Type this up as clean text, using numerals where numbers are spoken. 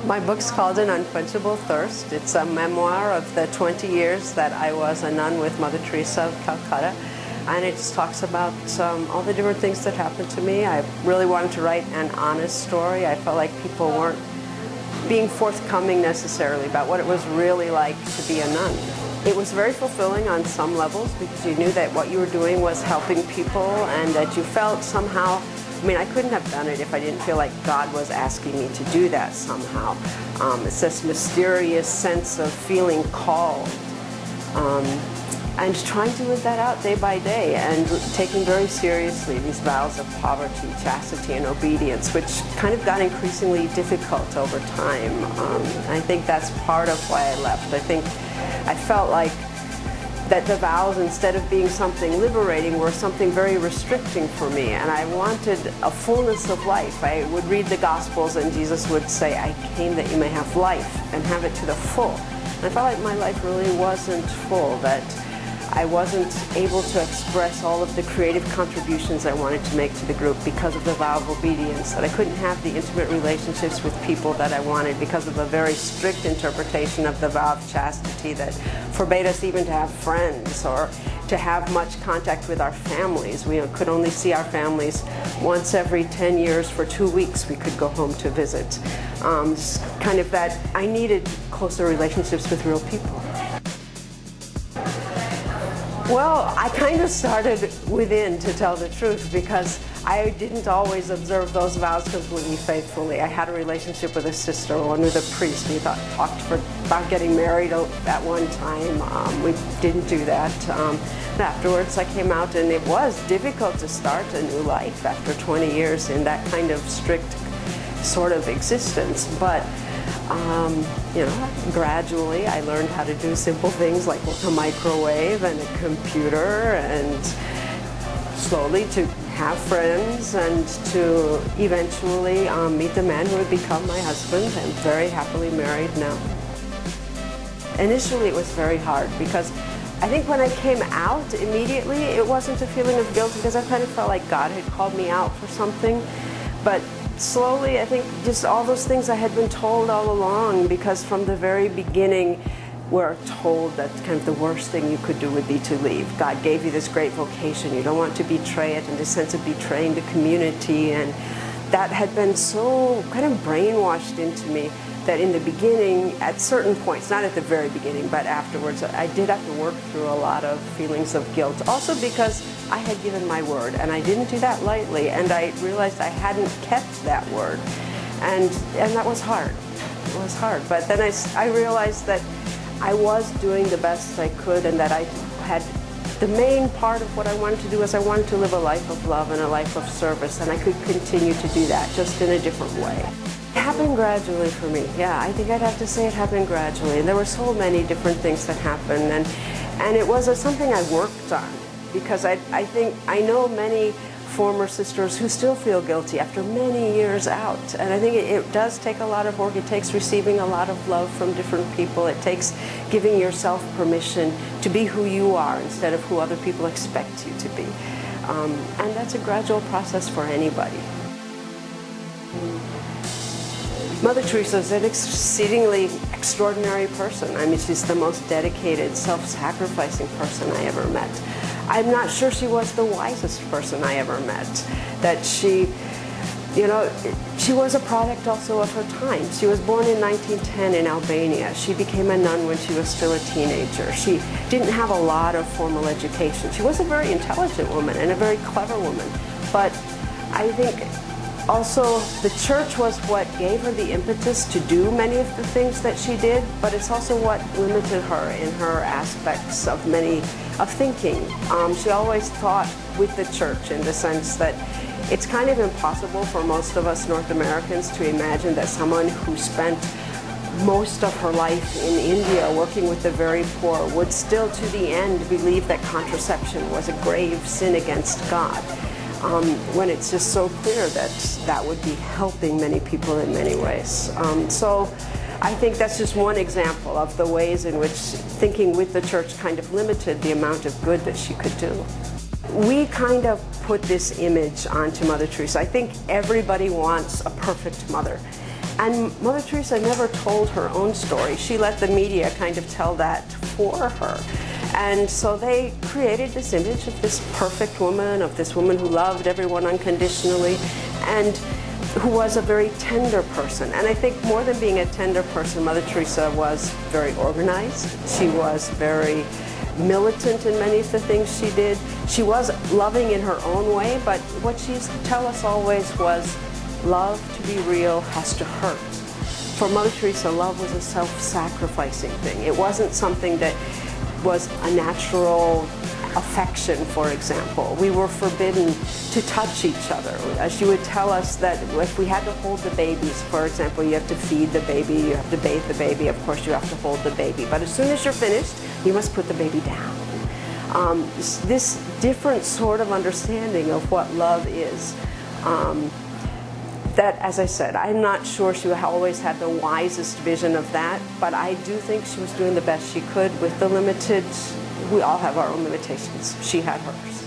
My book's called An Unquenchable Thirst. It's a memoir of the 20 years that I was a nun with Mother Teresa of Calcutta. And it just talks about all the different things that happened to me. I really wanted to write an honest story. I felt like people weren't being forthcoming necessarily about what it was really like to be a nun. It was very fulfilling on some levels because you knew that what you were doing was helping people and that you felt somehow, I mean, I couldn't have done it if I didn't feel like God was asking me to do that somehow. It's this mysterious sense of feeling called and trying to live that out day by day and taking very seriously these vows of poverty, chastity, and obedience, which kind of got increasingly difficult over time. I think that's part of why I left. I felt like that the vows, instead of being something liberating, were something very restricting for me, and I wanted a fullness of life. I would read the Gospels and Jesus would say, "I came that you may have life and have it to the full." And I felt like my life really wasn't full, that I wasn't able to express all of the creative contributions I wanted to make to the group because of the vow of obedience, that I couldn't have the intimate relationships with people that I wanted because of a very strict interpretation of the vow of chastity that forbade us even to have friends or to have much contact with our families. We could only see our families once every 10 years for 2 weeks. We could go home to visit. Kind of that I needed closer relationships with real people. Well, I kind of started within, to tell the truth, because I didn't always observe those vows completely faithfully. I had a relationship with a sister, one with a priest. We talked about getting married at one time. We didn't do that. Afterwards, I came out, and it was difficult to start a new life after 20 years in that kind of strict sort of existence. But gradually I learned how to do simple things like work a microwave and a computer, and slowly to have friends and to eventually meet the man who would become my husband. I'm very happily married now. Initially it was very hard because I think when I came out immediately it wasn't a feeling of guilt because I kind of felt like God had called me out for something. But slowly, I think just all those things I had been told all along, because from the very beginning we're told that kind of the worst thing you could do would be to leave. God gave you this great vocation. You don't want to betray it, and this sense of betraying the community. And that had been so kind of brainwashed into me that in the beginning, at certain points, not at the very beginning, but afterwards, I did have to work through a lot of feelings of guilt. Also because I had given my word, and I didn't do that lightly, and I realized I hadn't kept that word. And that was hard. It was hard. But then I realized that I was doing the best I could, and that I had the main part of what I wanted to do is I wanted to live a life of love and a life of service, and I could continue to do that, just in a different way. It happened gradually for me. Yeah, I think I'd have to say it happened gradually. And there were so many different things that happened, and it was something I worked on, because I think I know many former sisters who still feel guilty after many years out. And I think it does take a lot of work. It takes receiving a lot of love from different people. It takes giving yourself permission to be who you are instead of who other people expect you to be. And that's a gradual process for anybody. Mother Teresa is an exceedingly extraordinary person. I mean, she's the most dedicated, self-sacrificing person I ever met. I'm not sure she was the wisest person I ever met. That she was a product also of her time. She was born in 1910 in Albania. She became a nun when she was still a teenager. She didn't have a lot of formal education. She was a very intelligent woman and a very clever woman. But I think also the church was what gave her the impetus to do many of the things that she did, but it's also what limited her in her aspects of thinking. She always thought with the church in the sense that it's kind of impossible for most of us North Americans to imagine that someone who spent most of her life in India working with the very poor would still to the end believe that contraception was a grave sin against God. When it's just so clear that that would be helping many people in many ways. So I think that's just one example of the ways in which thinking with the church kind of limited the amount of good that she could do. We kind of put this image onto Mother Teresa. I think everybody wants a perfect mother. And Mother Teresa never told her own story. She let the media kind of tell that for her. And so they created this image of this perfect woman, of this woman who loved everyone unconditionally, and who was a very tender person. And I think more than being a tender person, Mother Teresa was very organized. She was very militant in many of the things she did. She was loving in her own way, but what she used to tell us always was, love to be real has to hurt. For Mother Teresa, love was a self-sacrificing thing. It wasn't something that was a natural affection, for example. We were forbidden to touch each other. She would tell us that if we had to hold the babies, for example, you have to feed the baby, you have to bathe the baby, of course you have to hold the baby. But as soon as you're finished, you must put the baby down. This different sort of understanding of what love is. That, as I said, I'm not sure she always had the wisest vision of that, but I do think she was doing the best she could with the limited, we all have our own limitations. She had hers.